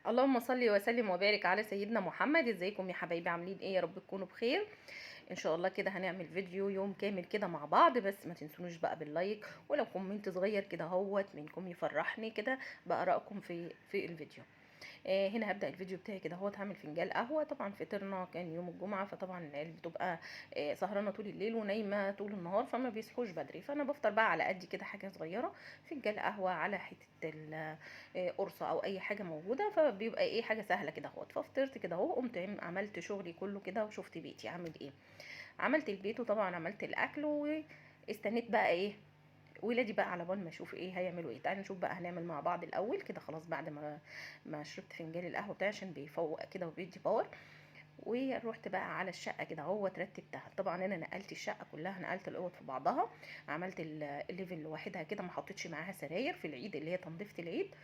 اللهم صل وسلم وبارك على سيدنا محمد. ازيكم يا حبايبي؟ عاملين ايه؟ يا رب تكونوا بخير ان شاء الله. كده هنعمل فيديو يوم كامل كده مع بعض، بس ما تنسونوش بقى باللايك، ولو كومنت صغير كده هوت منكم يفرحني كده بآرائكم في الفيديو. هنا هبدأ الفيديو بتاعي كده هوت. هعمل فنجان قهوة. طبعا فطرنا كان يوم الجمعة، فطبعا العيال بتبقى سهرانة طول الليل ونايمة طول النهار، فما بيصحوش بدري، فانا بفطر بقى على قد كده حاجة صغيرة، فنجان قهوة على حتة قرصة او اي حاجة موجودة، فبيبقى ايه حاجة سهلة كده اهوت. ففطرت كده اهو، قمت عملت شغلي كله كده وشفت بيتي عامل ايه. عملت البيت وطبعا عملت الاكل واستنيت بقى ايه ولادي بقى على بال ما اشوف ايه هيعملوا ايه. تعالوا نشوف بقى هنعمل مع بعض الاول كده. خلاص بعد ما شربت فنجان القهوه بتاعي عشان بيفوق كده وبيدي باور، ورحت بقى على الشقه كده اهو ترتبتها. طبعا انا نقلت الشقه كلها، نقلت الاوض في بعضها، عملت الليفل لوحدها كده، ما حطيتش معاها سراير في العيد اللي هي تنظيفه العيد.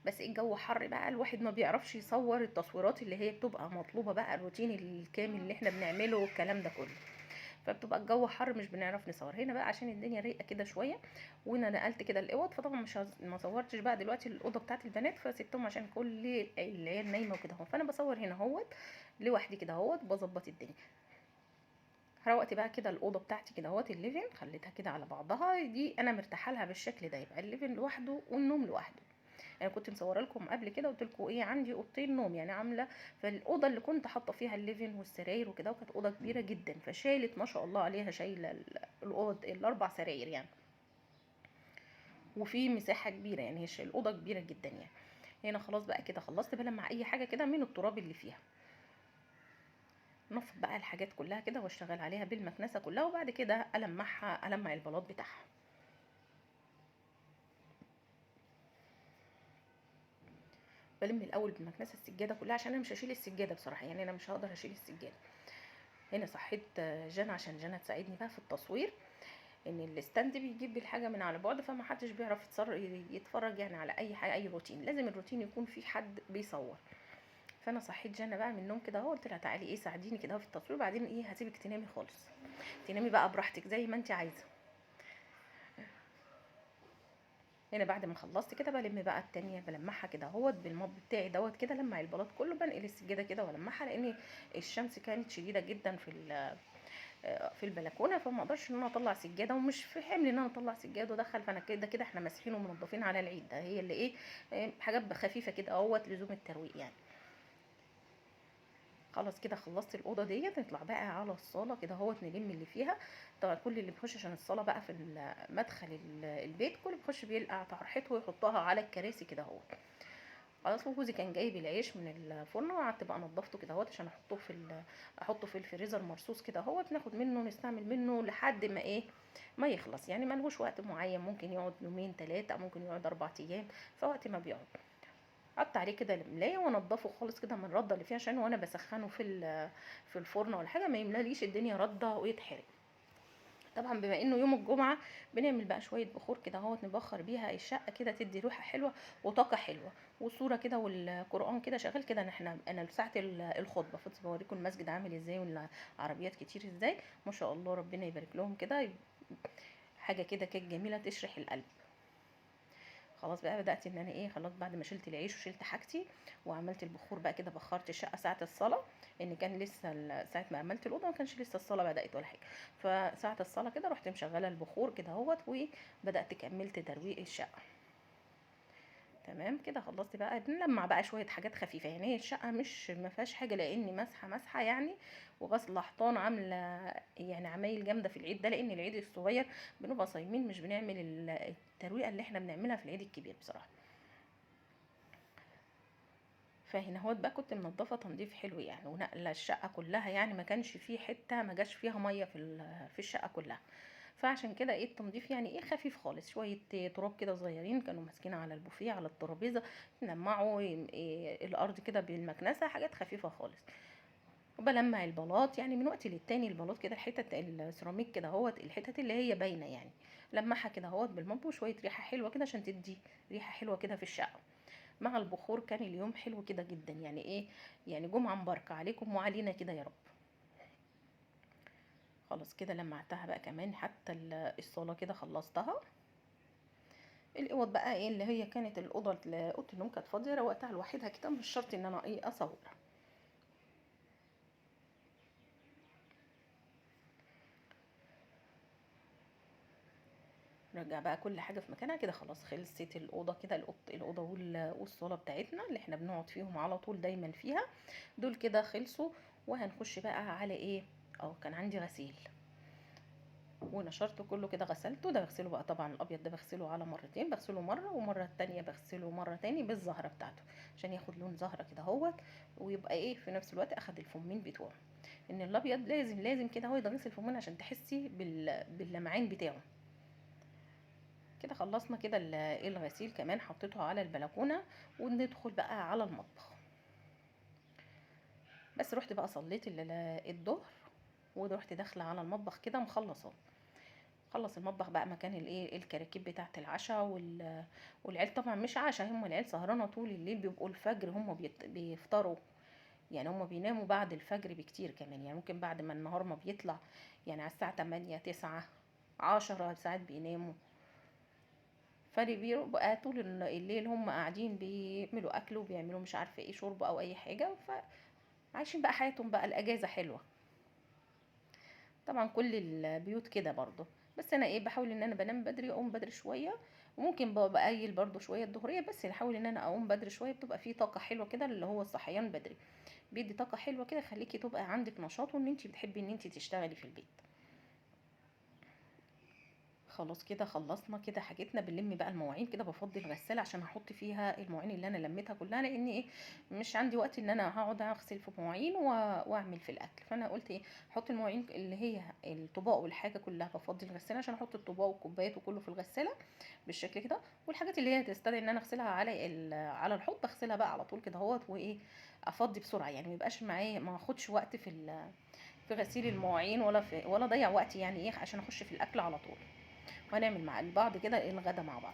بس الجو حر بقى، الواحد ما بيعرفش يصور التصويرات اللي هي بتبقى مطلوبه بقى، الروتين الكامل اللي احنا بنعمله والكلام ده كله، فبتبقى الجو حر مش بنعرف نصور. هنا بقى عشان الدنيا رايقه كده شويه، وانا نقلت كده الاوض، فطبعا مش ما صورتش بقى دلوقتي الاوضه بتاعت البنات، فسبتهم عشان كل العيال نايمه وكده اهو، فانا بصور هنا اهوت لوحدي كده اهوت بظبط الدنيا. روقت بقى كده الاوضه بتاعتي كده اهوت، الليفين خليتها كده على بعضها، دي انا مرتاحه لها بالشكل ده، يبقى الليفين لوحده والنوم لوحده. انا كنت مصوره لكم قبل كده، قلت لكم ايه عندي اوضتين نوم يعني عامله، فالاوضه اللي كنت حاطه فيها الليفين والسراير وكده، وكانت اوضه كبيره جدا، فشالت ما شاء الله عليها، شايله الاوض الاربع سراير يعني، وفي مساحه كبيره يعني، هي الاوضه كبيره جدا يعني. هنا خلاص بقى كده خلصت بلمع اي حاجه كده من التراب اللي فيها، نفض بقى الحاجات كلها كده واشتغل عليها بالمكنسه كلها، وبعد كده المع البلاط بتاعها. بلم الاول بالمكنسه السجاده كلها، عشان انا مش هشيل السجاده بصراحه، يعني انا مش هقدر اشيل السجاده. هنا صحيت جنى عشان جنى تساعدني بقى في التصوير، ان الستاند بيجيب الحاجه من على بعد، فما حدش بيعرف يتفرج يعني على اي حاجه، اي روتين لازم الروتين يكون في حد بيصور. فانا صحيت جنى بقى من النوم كده اهو، قلت لها تعالي ايه ساعديني كده في التصوير، وبعدين ايه هسيبك تنامي خالص، تنامي بقى براحتك زي ما انت عايزه. هنا بعد ما خلصت كده بلم بقى التانية، بلمعها كده اهوت بالموب بتاعي دوت كده، لمع البلاط كله، بنقل السجاده كده والمعها، لان الشمس كانت شديده جدا في البلكونه، فما اقدرش ان انا اطلع سجاده، ومش في حمل ان انا اطلع سجاده وادخل، فانا كده كده احنا ماسحين ومنضفين على العيد ده، هي اللي ايه حاجات خفيفه كده اهوت لزوم الترويق يعني. خلاص كده خلصت الاوضه ديت، نطلع بقى على الصاله كده اهوت نلم اللي فيها. طبعا كل اللي بيخش، عشان الصاله بقى في مدخل البيت، كل اللي بيخش بيلقى طرحته ويحطها على الكراسي كده اهوت. خلاص، وجوزي كان جايب العيش من الفرن، وقعدت بقى نضفته كده اهوت عشان احطه في الفريزر مرصوص كده اهوت، ناخد منه نستعمل منه لحد ما ايه ما يخلص يعني، ملهوش وقت معين، ممكن يقعد يومين ثلاثه، ممكن يقعد 4 ايام، فوقت ما بيقعد قطع عليه كده الملايه وانضفه خالص كده من الرده اللي فيه، عشان وانا بسخنه في الفرن ولا حاجه ما يملاليش الدنيا رده ويتحرق. طبعا بما انه يوم الجمعه، بنعمل بقى شويه بخور كده اهوت نبخر بيها الشقه كده، تدي ريحه حلوه وطاقه حلوه، والصوره كده والقران كده شغال كده. انا ساعه الخطبه فضلت بوريكم المسجد عامل ازاي والعربيات كتير ازاي، ما شاء الله ربنا يبارك لهم كده، حاجه كده كانت جميله تشرح القلب. خلاص بقى بدات ان انا ايه، خلاص بعد ما شلت العيش وشلت حاجتي وعملت البخور بقى كده، بخرت الشقه ساعه الصلاه، ان كان لسه ساعه ما عملت الاوضه ما كانش لسه الصلاه بدات ولا حاجه، فساعه الصلاه كده رحت مشغله البخور كده اهوت، وبدات كملت ترويق الشقه. تمام كده خلصت بقى، بنلمع بقى شويه حاجات خفيفه يعني، هي الشقه مش ما فيهاش حاجه، لاني مسحه يعني، وغسل حيطان، عامله يعني عمايل جامده في العيد ده، لان العيد الصغير بنبقى صايمين، مش بنعمل الترويقه اللي احنا بنعملها في العيد الكبير بصراحه. فهنا هوت بقى كنت منضفه تنظيف حلو يعني، ونقله الشقه كلها يعني، ما كانش فيه حته ما جاش فيها ميه في الشقه كلها، فعشان كده ايه التنظيف يعني ايه خفيف خالص، شويه تراب كده صغيرين كانوا ماسكين على البوفيه على الترابيزه، نلمعوا إيه الارض كده بالمكنسه، حاجات خفيفه خالص. وبلمع البلاط يعني من وقت للتاني، البلاط كده الحتت السيراميك كده اهوت، الحتت اللي هي باينه يعني، لمعها كده اهوت بالمب، وشويه ريحه حلوه كده عشان تدي ريحه حلوه كده في الشقه. مع البخور كان اليوم حلو كده جدا يعني ايه، يعني جمعة مباركة عليكم وعلينا كده يا رب. خلاص كده لمعتها بقى كمان، حتى الصالة كده خلصتها. الاوض بقى ايه اللي هي كانت اوضه النوم كانت فاضيه، روقتها لوحدها كده، مش شرط ان انا ايه اصورها. نرجع بقى كل حاجه في مكانها كده، خلاص خلصت الاوضه كده، الاوضه والصاله بتاعتنا اللي احنا بنقعد فيهم على طول دايما فيها، دول كده خلصوا. وهنخش بقى على ايه؟ اه كان عندي غسيل ونشرته كله كده، غسلته. ده بغسله بقى طبعا الابيض ده بغسله على مرتين، بغسله مره ومره التانية بغسله مره تاني بالزهره بتاعته عشان ياخد لون زهره كده اهوت، ويبقى ايه في نفس الوقت اخد الفمين بتوعه. ان الابيض لازم كده هو يتغسل فمين عشان تحسي باللمعان بتاعه. كده خلصنا كده الغسيل كمان حطيته على البلكونه، وندخل بقى على المطبخ. بس رحت بقى صليت الظهر، ورحت داخله على المطبخ كده مخلصاه. خلص المطبخ بقى مكان الايه الكراكيب بتاعه العشاء والعيال طبعا مش عشاء، هم العيال سهرانه طول الليل، بيبقوا الفجر هم بيفطروا. يعني هم بيناموا بعد الفجر بكتير كمان، يعني ممكن بعد ما النهار ما بيطلع، يعني على الساعه 8 9 10 ساعات بيناموا. فاللي بيبقى طول الليل هم قاعدين بيعملوا اكل وبيعملوا مش عارفه ايه شرب او اي حاجه، فعايشين بقى حياتهم بقى الاجازه حلوه. طبعا كل البيوت كده برضه. بس انا ايه بحاول ان انا بنام بدري اقوم بدري شويه، وممكن بقيل برضه شويه الظهريه، بس بحاول ان انا اقوم بدري شويه، بتبقى فيه طاقه حلوه كده اللي هو الصحيان بدري، بيدي طاقه حلوه كده، خليكي تبقى عندك نشاط وان انت بتحبي ان انت تشتغلي في البيت. خلاص كده خلصنا كده حاجتنا، بنلم بقى المواعين كده، بفضي الغساله عشان هحط فيها المواعين اللي انا لميتها كلها، لان ايه مش عندي وقت ان انا هقعد اغسل في مواعين واعمل في الاكل. فانا قلت ايه احط المواعين اللي هي الطباق والحاجه كلها، بفضي الغساله عشان احط الطباق والكوبايات وكله في الغساله بالشكل كده. والحاجات اللي هي تستدعي ان انا اغسلها على على الحوض بغسلها بقى على طول كده اهوت، وايه افضي بسرعه، يعني ما يبقاش معايا ما اخدش وقت في غسيل المواعين، ولا اضيع وقت يعني ايه عشان اخش في الاكل على طول. وهنعمل مع بعض كده الغدا مع بعض.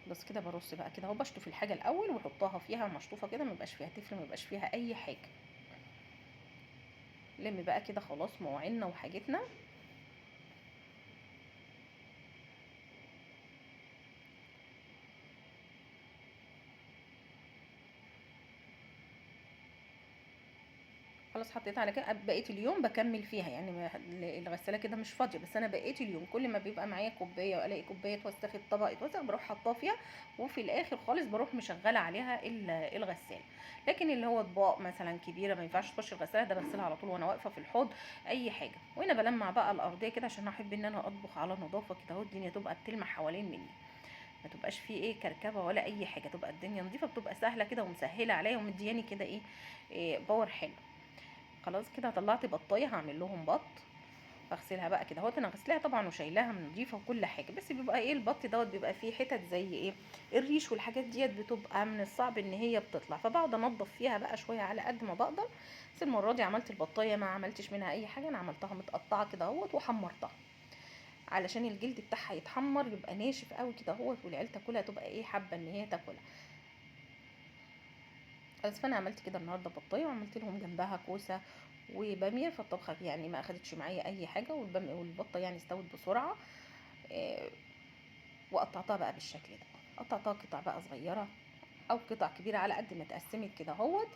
بس كده برص بقى كده اهو، بشطف الحاجه الاول واحطها فيها مشطوفه كده، ما يبقاش فيها تفل، ما يبقاش فيها اي حاجه. لم بقى كده خلاص مواعيننا وحاجتنا. خلاص حطيت على كده، بقيت اليوم بكمل فيها، يعني الغساله كده مش فاضيه، بس انا بقيت اليوم كل ما بيبقى معايا كوبايه والاقي كوبايه اتوسخت طبق اتوسخ بروح حاطاه فيها، وفي الاخر خالص بروح مشغله عليها الغساله. لكن اللي هو اطباق مثلا كبيره ما ينفعش تخش الغساله، ده بغسلها على طول وانا واقفه في الحوض اي حاجه. وهنا بلمع بقى الارضيه كده عشان احب ان انا اطبخ على نظافه كده اهو، الدنيا تبقى بتلمع حوالين مني، ما تبقاش فيه ايه كركبه ولا اي حاجه، تبقى الدنيا نظيفه، بتبقى سهله كده ومسهله عليا ومدياني كده إيه باور حلو. خلاص كده طلعت بطايه هعمل لهم بط، اغسلها بقى كده اهوت. انا غسلاها طبعا وشايلاها من نظيفه وكل حاجه، بس بيبقى ايه البط دوت بيبقى فيه حتت زي ايه الريش والحاجات ديت، بتبقى من الصعب ان هي بتطلع، فبقعد انضف فيها بقى شويه على قد ما بقدر. بس المره دي عملت البطايه ما عملتش منها اي حاجه، انا عملتها متقطعه كده اهوت وحمرتها علشان الجلد بتاعها يتحمر يبقى ناشف قوي كده اهوت، والعيال تاكلها تبقى ايه حابه ان هي تاكلها. بس فانا عملت كده النهارده بطايه، وعملت لهم جنبها كوسه وباميه، فالطبخه يعني ما اخدتش معايا اي حاجه، والبطه يعني استوت بسرعه. آه، وقطعتها بقى بالشكل ده، قطعتها قطع بقى صغيره او قطع كبيره على قد ما اتقسمت كده اهوت.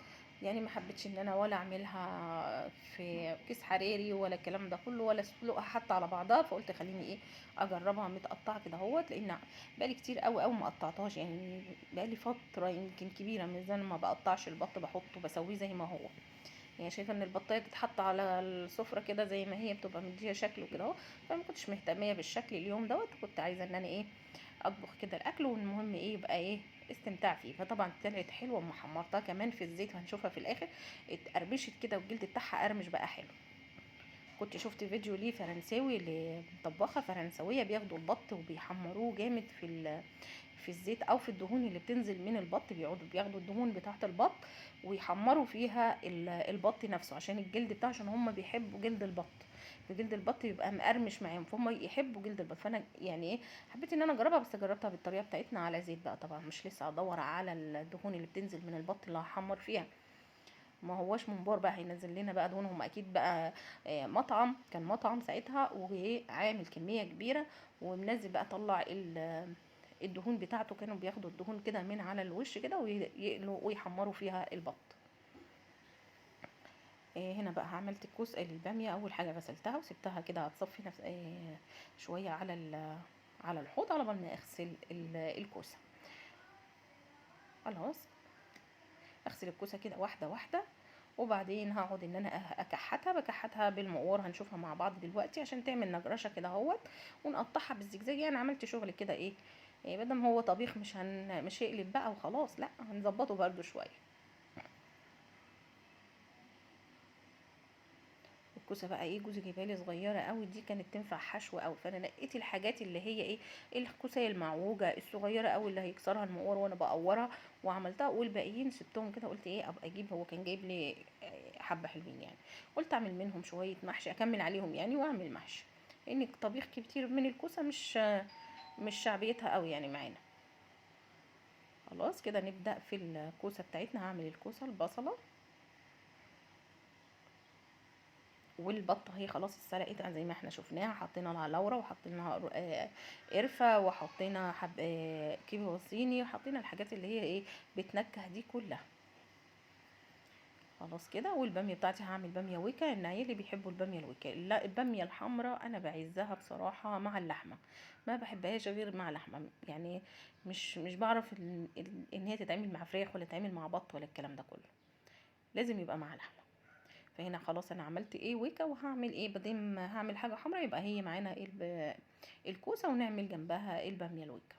يعني ما حبيتش ان انا ولا اعملها في كيس حراري ولا الكلام ده كله، ولا اسلقها حتى على بعضها، فقلت خليني ايه اجربها متقطعه كده اهوت، لان بقالي كتير قوي قوي ما قطعتهاش، يعني بقالي فتره يمكن كبيره من زمان ما بقطعش البط، بحطه بسويه زي ما هو. يعني شايفه ان البطايه تتحط على السفره كده زي ما هي بتبقى مديها شكل وكده اهو، فما كنتش مهتميه بالشكل اليوم دوت، كنت عايزه ان انا ايه اطبخ كده الاكل، والمهم ايه يبقى ايه استمتاع فيه. فطبعا طلعت حلوه اما حمرتها كمان في الزيت، وهنشوفها في الاخر اتقرمشت كده والجلد بتاعها قرمش بقى حلو. كنت شفت فيديو ليه فرنساوي لطباخه فرنسويه بياخدوا البط وبيحمروه جامد في الزيت او في الدهون اللي بتنزل من البط، بياخدوا الدهون بتاعه البط ويحمروا فيها البط نفسه عشان الجلد بتاعه، عشان هم بيحبوا جلد البط، فجلد البط يبقى مقرمش معاهم، فهم يحبوا جلد البط. فانا يعني ايه حبيت ان انا اجربها، بس جربتها بالطريقه بتاعتنا على زيت بقى طبعا، مش لسه ادور على الدهون اللي بتنزل من البط اللي هحمر فيها. ما هواش ممبار بقى هينزل لنا بقى دهون. هم اكيد بقى مطعم، كان مطعم ساعتها وعامل كميه كبيره ومنزل بقى، طلع الدهون بتاعته. كانوا بياخدوا الدهون كده من على الوش كده ويقلوا ويحمروا فيها البط. هنا بقى عملت الباميه. اول حاجه غسلتها وسبتها كده هتصفي نفس شويه على الحوض على بال ما اغسل الكوسه. خلاص اغسل الكوسه كده واحده واحده، وبعدين هقعد ان انا بكحتها بالمقور، هنشوفها مع بعض دلوقتي عشان تعمل نجرشه كده اهوت. ونقطعها بالزجزاج. يعني عملت شغل كده ايه، بدل ما هو طبيخ مش هيقلب بقى وخلاص، لا هنظبطه برده شويه. الكوسه بقى ايه، جوزي جايبها لي صغيره قوي، دي كانت تنفع حشو قوي، فانا نقيت الحاجات اللي هي ايه، الكوسه المعوجه الصغيره قوي اللي هيكسرها المقور وانا بقورها وعملتها، والباقيين سبتهم كده. قلت ايه ابقى اجيب، هو كان جايب لي حبه حلوين يعني، قلت اعمل منهم شويه محشي اكمل عليهم يعني واعمل محشي، لان طبيخ كتير من الكوسه مش شعبيتها قوي يعني معانا. خلاص كده نبدا في الكوسه بتاعتنا. هعمل الكوسه البصله والبطه هي خلاص اتسلقت زي ما احنا شفناها، حطينا لها لورا وحطينا لها قرفه وحطينا حب كيبه صيني وحطينا الحاجات اللي هي ايه بتنكه دي كلها. خلاص كده. والباميه بتاعتي هعمل باميه ويكا، الناس اللي بيحبوا الباميه الويكا. لا الباميه الحمراء انا بعزها بصراحه مع اللحمه، ما بحبهاش غير مع لحمه يعني. مش بعرف ان هي تتعمل مع فراخ ولا تتعمل مع بط ولا الكلام ده كله، لازم يبقى مع لحمه. فهنا خلاص انا عملت ايه ويكا، وهعمل ايه بدل هعمل حاجه حمراء يبقى هي معانا الكوسه ونعمل جنبها الباميه الويكا.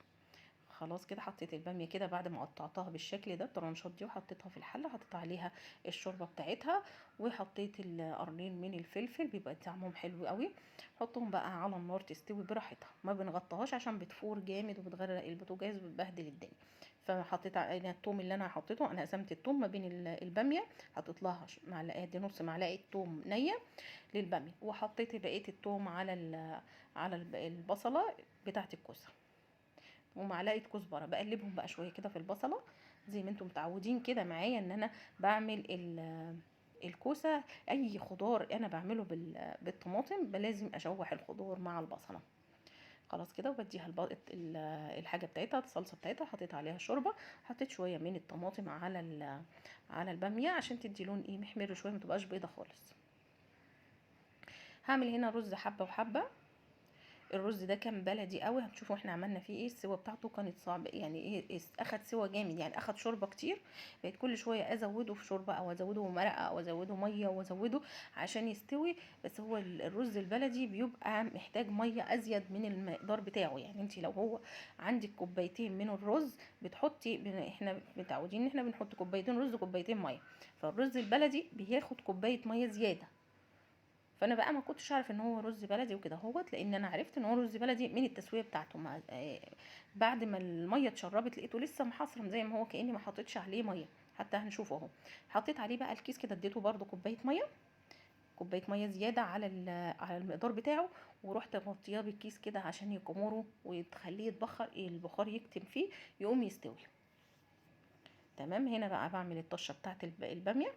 خلاص كده حطيت الباميه كده بعد ما قطعتها بالشكل ده الطرنشات دي، وحطيتها في الحله، حطيت عليها الشوربه بتاعتها، وحطيت القرنين من الفلفل بيبقى طعمهم حلو قوي. حطهم بقى على النار تستوي براحتها، ما بنغطيهاش عشان بتفور جامد وبتغرق البوتاجاز وبتبهدل الدنيا. فحطيت عليها التوم اللي انا حطيته، انا قسمت التوم ما بين الباميه، حطيت لها معلقه دي، نص معلقه توم نيه للباميه، وحطيت بقيه التوم على البصله بتاعت الكوسه، ومعلقه كزبره. بقلبهم بقى شويه كده في البصله زي ما انتم متعودين كده معايا ان انا بعمل الكوسه. اي خضار انا بعمله بالطماطم لازم اشوح الخضار مع البصله. خلاص كده. وبديها الحاجه بتاعتها الصلصه بتاعتها، حطيت عليها شوربه، حطيت شويه من الطماطم على الباميه عشان تدي لون ايه محمر شويه، ما تبقاش بيضه خالص. هعمل هنا رز حبه وحبه. الرز ده كان بلدي قوي، هتشوفوا احنا عملنا فيه ايه. السوا بتاعته كانت صعبه يعني ايه، اخد سوا جامد يعني، اخد شوربه كتير. بقيت كل شويه ازوده في شوربه او ازوده مرقه او ازوده ميه وازوده عشان يستوي. بس هو الرز البلدي بيبقى محتاج ميه ازيد من المقدار بتاعه. يعني انت لو هو عندك كوبايتين من الرز بتحطي، احنا متعودين ان احنا بنحط كوبايتين رز كوبايتين ميه، فالرز البلدي بياخد كوبايه ميه زياده. فانا بقى ما كنتش اعرف ان هو رز بلدي وكده اهوت، لان انا عرفت ان هو رز بلدي من التسويه بتاعته مع بعد ما الميه اتشربت لقيته لسه محصرم زي ما هو، كاني ما حطيتش عليه ميه. حتى هنشوفه اهو. حطيت عليه بقى الكيس كده، اديته برده كوبايه ميه زياده على المقدار بتاعه، ورحت مغطياه بالكيس كده عشان يكمره وتخليه يتبخر، البخار يكتم فيه يقوم يستوي. تمام. هنا بقى بعمل الطشه بتاعت الباميه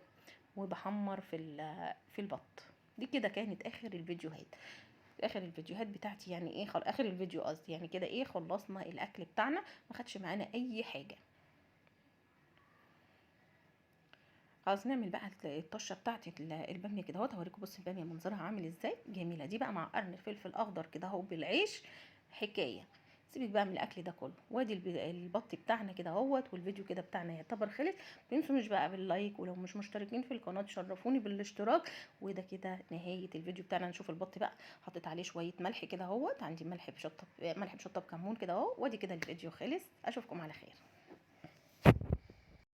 وبحمر في البط. دي كده كانت اخر الفيديوهات بتاعتي يعني ايه، اخر الفيديو قصدي يعني كده ايه، خلصنا الاكل بتاعنا ما خدش معانا اي حاجه. خلاص نعمل بقى الطشه بتاعتي الباميه كده اهوت. هوريكم بص الباميه منظرها عامل ازاي، جميله دي بقى مع قرن فلفل اخضر كده اهو بالعيش، حكايه. سيبك بقى من الاكل ده كله. وادي البط بتاعنا كده اهوت، والفيديو كده بتاعنا يعتبر خلص. متنسوش بقى باللايك، ولو مش مشتركين في القناه تشرفوني بالاشتراك. وده كده نهايه الفيديو بتاعنا. نشوف البط بقى. حطيت عليه شويه ملح كده اهوت، عندي ملح بشطه بكمون كده اهو. وادي كده الفيديو خلص. اشوفكم على خير.